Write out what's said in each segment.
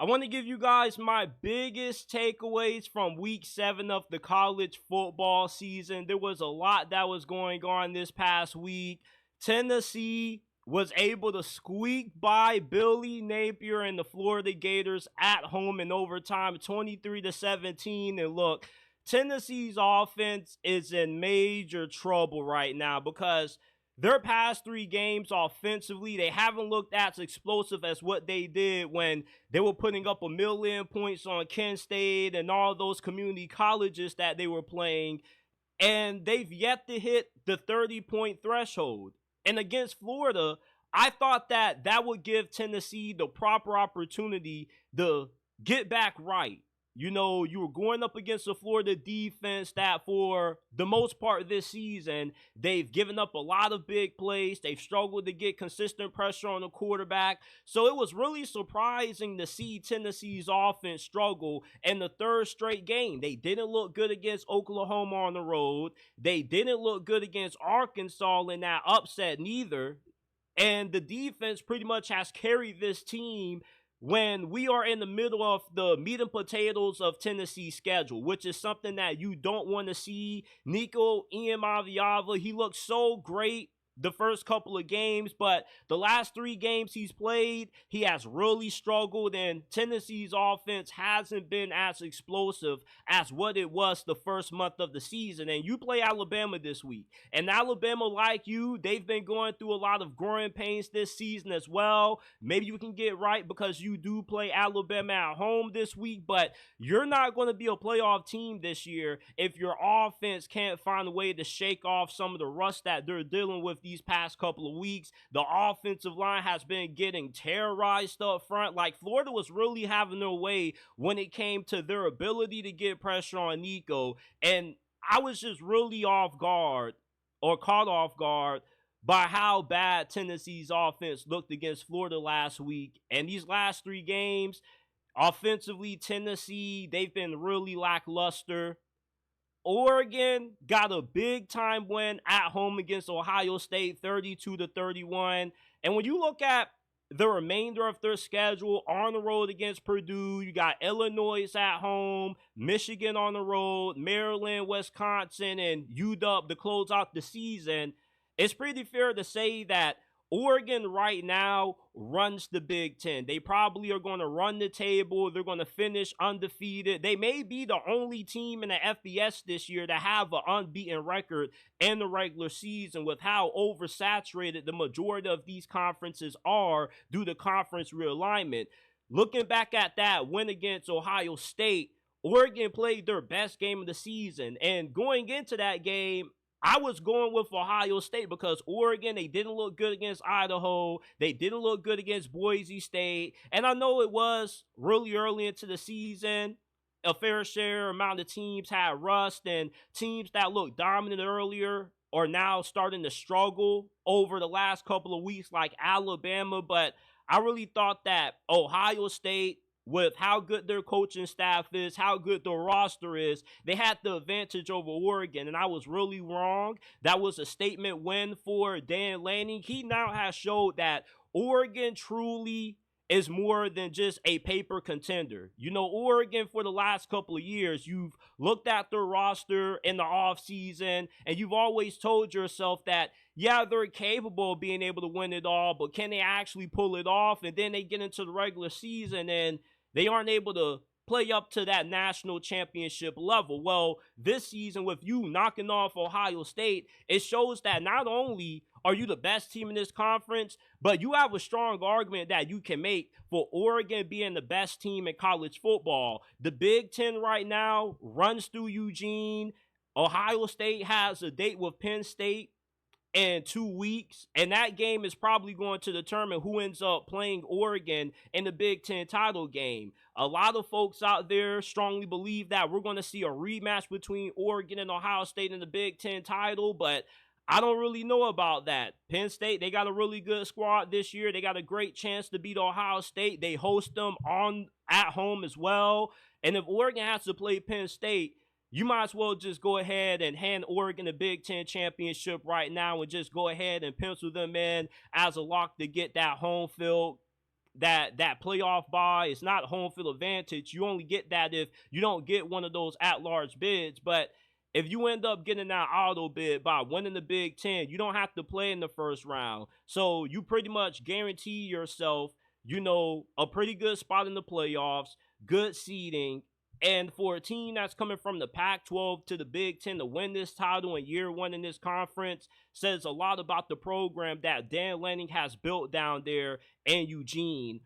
I want to give you guys my biggest takeaways from week 7 of the college football season. There was a lot that was going on this past week. Tennessee was able to squeak by Billy Napier and the Florida Gators at home in overtime, 23-17. And look, Tennessee's offense is in major trouble right now because their past 3 games offensively, they haven't looked as explosive as what they did when they were putting up 1,000,000 points on Kent State and all those community colleges that they were playing. And they've yet to hit the 30-point threshold. And against Florida, I thought that that would give Tennessee the proper opportunity to get back right. You know, you were going up against a Florida defense that for the most part this season, they've given up a lot of big plays. They've struggled to get consistent pressure on the quarterback. So it was really surprising to see Tennessee's offense struggle in the 3rd straight game. They didn't look good against Oklahoma on the road. They didn't look good against Arkansas in that upset neither. And the defense pretty much has carried this team when we are in the middle of the meat and potatoes of Tennessee's schedule, which is something that you don't want to see. Nico Iamaleava, he looked so great the first couple of games, but the last 3 games he's played, he has really struggled, and Tennessee's offense hasn't been as explosive as what it was the first month of the season. And you play Alabama this week, and Alabama, like you, they've been going through a lot of growing pains this season as well. Maybe you can get right because you do play Alabama at home this week, but you're not going to be a playoff team this year if your offense can't find a way to shake off some of the rust that they're dealing with these past couple of weeks. The offensive line has been getting terrorized up front. Like, Florida was really having their way when it came to their ability to get pressure on Nico. And I was just really off guard or caught off guard by how bad Tennessee's offense looked against Florida last week. And these last 3 games, offensively, Tennessee, they've been really lackluster. Oregon got a big-time win at home against Ohio State, 32-31. And when you look at the remainder of their schedule, on the road against Purdue, you got Illinois at home, Michigan on the road, Maryland, Wisconsin, and UW to close out the season. It's pretty fair to say that Oregon right now runs the Big Ten. They probably are going to run the table. They're going to finish undefeated. They may be the only team in the FBS this year to have an unbeaten record in the regular season with how oversaturated the majority of these conferences are due to conference realignment. Looking back at that win against Ohio State, Oregon played their best game of the season. And going into that game, I was going with Ohio State because Oregon, they didn't look good against Idaho. They didn't look good against Boise State. And I know it was really early into the season. A fair share amount of teams had rust, and teams that looked dominant earlier are now starting to struggle over the last couple of weeks, like Alabama. But I really thought that Ohio State, with how good their coaching staff is, how good their roster is, they had the advantage over Oregon, and I was really wrong. That was a statement win for Dan Lanning. He now has showed that Oregon truly is more than just a paper contender. You know, Oregon for the last couple of years, you've looked at their roster in the offseason, and you've always told yourself that, yeah, they're capable of being able to win it all, but can they actually pull it off? And then they get into the regular season, and they aren't able to play up to that national championship level. Well, this season, with you knocking off Ohio State, it shows that not only are you the best team in this conference, but you have a strong argument that you can make for Oregon being the best team in college football. The Big Ten right now runs through Eugene. Ohio State has a date with Penn State in 2 weeks, and that game is probably going to determine who ends up playing Oregon in the Big Ten title game. A lot of folks out there strongly believe that we're going to see a rematch between Oregon and Ohio State in the Big Ten title, but I don't really know about that. Penn State, they got a really good squad this year. They got a great chance to beat Ohio State. They host them at home as well. And if Oregon has to play Penn State, you might as well just go ahead and hand Oregon the Big Ten championship right now and just go ahead and pencil them in as a lock to get that home field. that playoff bye. It's not home field advantage. You only get that if you don't get one of those at-large bids. But if you end up getting that auto bid by winning the Big Ten, you don't have to play in the first round. So you pretty much guarantee yourself, a pretty good spot in the playoffs, good seeding. And for a team that's coming from the Pac-12 to the Big Ten to win this title in year one in this conference says a lot about the program that Dan Lanning has built down there in Eugene.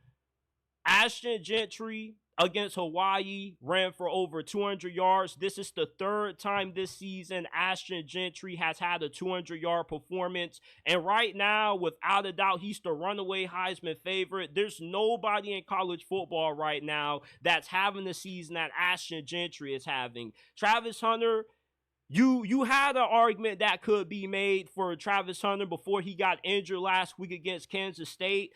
Ashton Gentry against Hawaii ran for over 200 yards. This is the third time this season Ashton Gentry has had a 200-yard performance. And right now, without a doubt, he's the runaway Heisman favorite. There's nobody in college football right now that's having the season that Ashton Gentry is having. Travis Hunter, you had an argument that could be made for Travis Hunter before he got injured last week against Kansas State.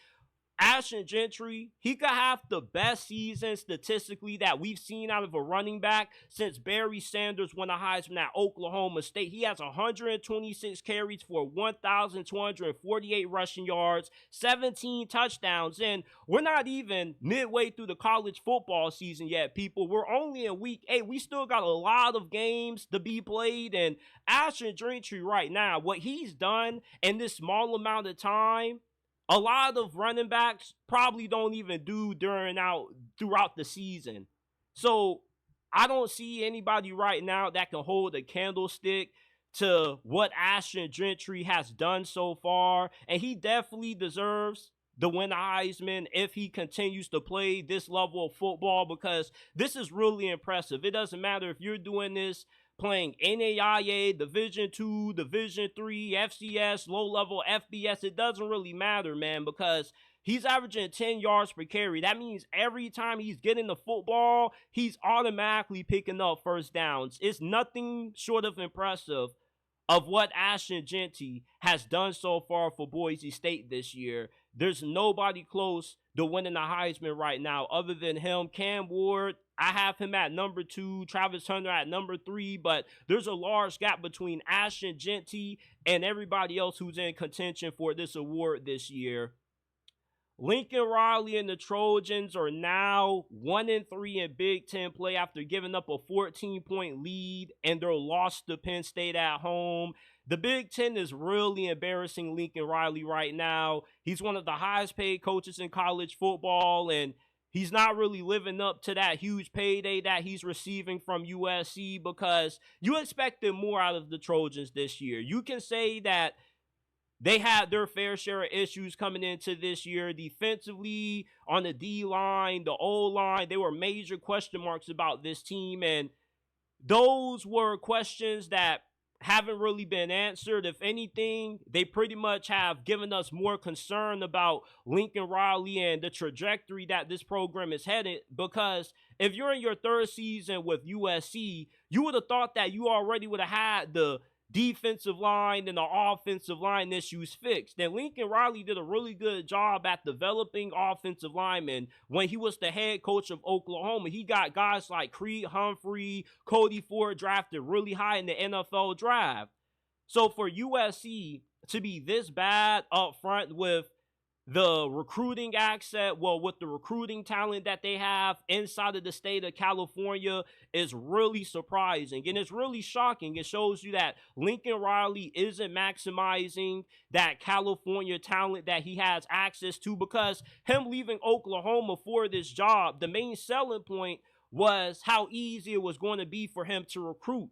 Ashton Gentry, he could have the best season statistically that we've seen out of a running back since Barry Sanders won a Heisman at Oklahoma State. He has 126 carries for 1,248 rushing yards, 17 touchdowns, and we're not even midway through the college football season yet, people. We're only in week 8. We still got a lot of games to be played, and Ashton Gentry right now, what he's done in this small amount of time, a lot of running backs probably don't even do throughout the season. So I don't see anybody right now that can hold a candlestick to what Ashton Gentry has done so far. And he definitely deserves the win Heisman if he continues to play this level of football, because this is really impressive. It doesn't matter if you're doing this playing NAIA, Division II, Division III, FCS, low-level FBS. It doesn't really matter, man, because he's averaging 10 yards per carry. That means every time he's getting the football, he's automatically picking up first downs. It's nothing short of impressive of what Ashton Gentry has done so far for Boise State this year. There's nobody close to winning the Heisman right now other than him. Cam Ward, I have him at number 2, Travis Hunter at number 3, but there's a large gap between Ashton Gentry and everybody else who's in contention for this award this year. Lincoln Riley and the Trojans are now 1-3 in Big Ten play after giving up a 14-point lead and their loss to Penn State at home. The Big Ten is really embarrassing Lincoln Riley right now. He's one of the highest paid coaches in college football, and he's not really living up to that huge payday that he's receiving from USC, because you expected more out of the Trojans this year. You can say that they had their fair share of issues coming into this year. Defensively, on the D-line, the O-line, there were major question marks about this team, and those were questions that haven't really been answered. If anything, they pretty much have given us more concern about Lincoln Riley and the trajectory that this program is headed, because if you're in your third season with USC, you would have thought that you already would have had the defensive line and the offensive line issues fixed. Then Lincoln Riley did a really good job at developing offensive linemen when he was the head coach of Oklahoma. He got guys like Creed Humphrey, Cody Ford drafted really high in the NFL draft. So for USC to be this bad up front with the recruiting accent, with the recruiting talent that they have inside of the state of California, is really surprising. And it's really shocking. It shows you that Lincoln Riley isn't maximizing that California talent that he has access to, because him leaving Oklahoma for this job, the main selling point was how easy it was going to be for him to recruit,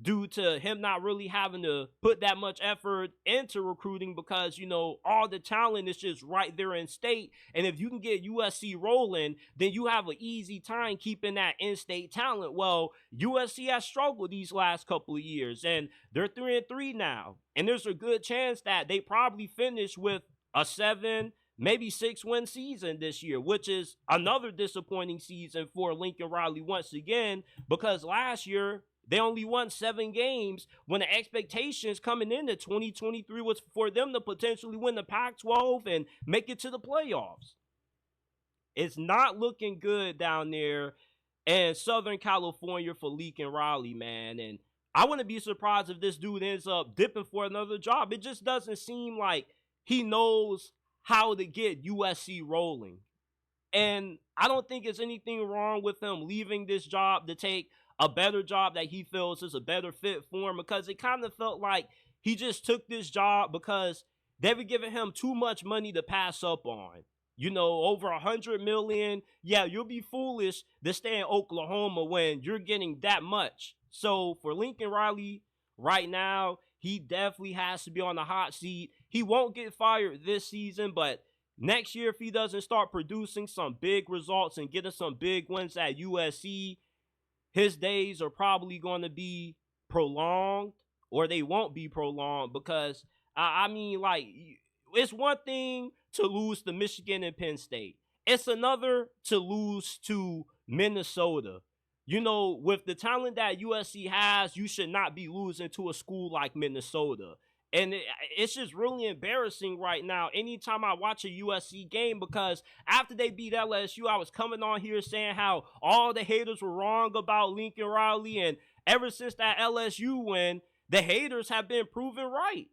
due to him not really having to put that much effort into recruiting, because, all the talent is just right there in state. And if you can get USC rolling, then you have an easy time keeping that in-state talent. Well, USC has struggled these last couple of years, and they're 3-3 now. And there's a good chance that they probably finish with a 7, maybe 6-win season this year, which is another disappointing season for Lincoln Riley once again, because last year they only won 7 games when the expectations coming into 2023 was for them to potentially win the Pac-12 and make it to the playoffs. It's not looking good down there in Southern California for Lincoln Riley, man. And I wouldn't be surprised if this dude ends up dipping for another job. It just doesn't seem like he knows how to get USC rolling. And I don't think there's anything wrong with him leaving this job to take a better job that he feels is a better fit for him, because it kind of felt like he just took this job because they were giving him too much money to pass up on. Over 100 million. Yeah, you'll be foolish to stay in Oklahoma when you're getting that much. So for Lincoln Riley right now, he definitely has to be on the hot seat. He won't get fired this season, but next year, if he doesn't start producing some big results and getting some big wins at USC, his days are probably going to be prolonged, or they won't be prolonged, because I mean, like, it's one thing to lose to Michigan and Penn State. It's another to lose to Minnesota. With the talent that USC has, you should not be losing to a school like Minnesota. And it's just really embarrassing right now anytime I watch a USC game, because after they beat LSU, I was coming on here saying how all the haters were wrong about Lincoln Riley. And ever since that LSU win, the haters have been proven right.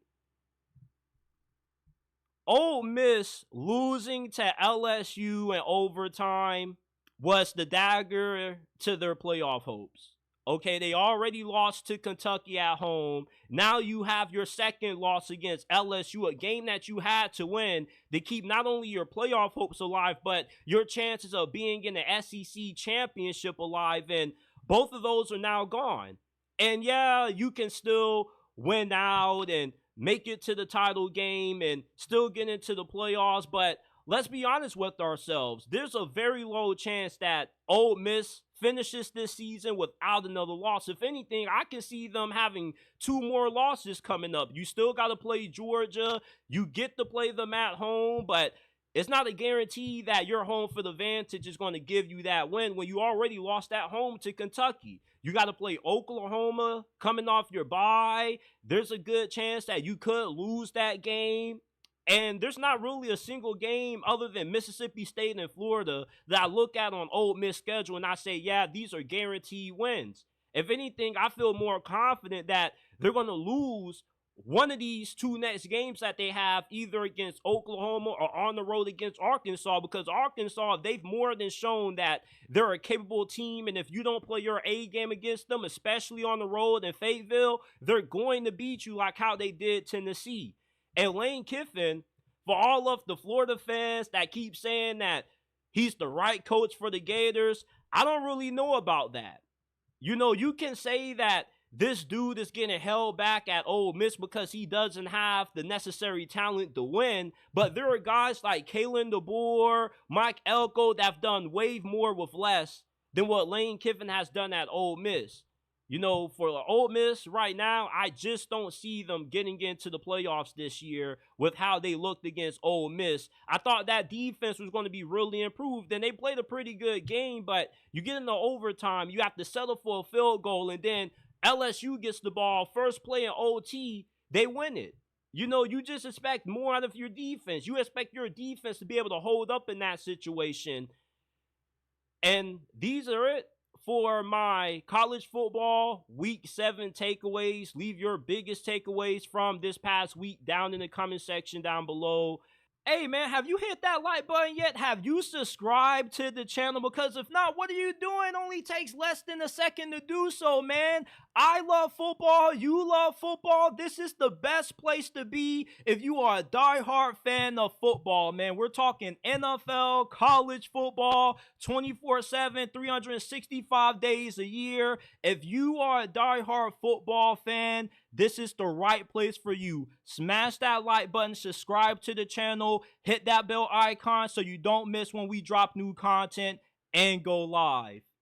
Ole Miss losing to LSU in overtime was the dagger to their playoff hopes. Okay, they already lost to Kentucky at home. Now you have your second loss against LSU, a game that you had to win to keep not only your playoff hopes alive, but your chances of being in the SEC championship alive. And both of those are now gone. And yeah, you can still win out and make it to the title game and still get into the playoffs, but let's be honest with ourselves. There's a very low chance that Ole Miss finishes this season without another loss. If anything, I can see them having 2 more losses coming up. You still got to play Georgia. You get to play them at home, but it's not a guarantee that your home field advantage is going to give you that win when you already lost at home to Kentucky. You got to play Oklahoma coming off your bye. There's a good chance that you could lose that game. And there's not really a single game other than Mississippi State and Florida that I look at on Ole Miss schedule and I say, yeah, these are guaranteed wins. If anything, I feel more confident that they're going to lose one of these 2 next games that they have, either against Oklahoma or on the road against Arkansas, because Arkansas, they've more than shown that they're a capable team, and if you don't play your A game against them, especially on the road in Fayetteville, they're going to beat you like how they did Tennessee. And Lane Kiffin, for all of the Florida fans that keep saying that he's the right coach for the Gators, I don't really know about that. You can say that this dude is getting held back at Ole Miss because he doesn't have the necessary talent to win, but there are guys like Kalen DeBoer, Mike Elko that have done way more with less than what Lane Kiffin has done at Ole Miss. For Ole Miss right now, I just don't see them getting into the playoffs this year with how they looked against Ole Miss. I thought that defense was going to be really improved, and they played a pretty good game, but you get into overtime, you have to settle for a field goal, and then LSU gets the ball, first play in OT, they win it. You just expect more out of your defense. You expect your defense to be able to hold up in that situation. And these are it for my college football week 7 takeaways. Leave your biggest takeaways from this past week down in the comment section down below. Hey man, have you hit that like button yet? Have you subscribed to the channel? Because if not, what are you doing? It only takes less than a second to do so, man. I love football. You love football. This is the best place to be if you are a diehard fan of football, man. We're talking NFL, college football, 24/7, 365 days a year. If you are a diehard football fan, this is the right place for you. Smash that like button, subscribe to the channel, hit that bell icon so you don't miss when we drop new content, and go live.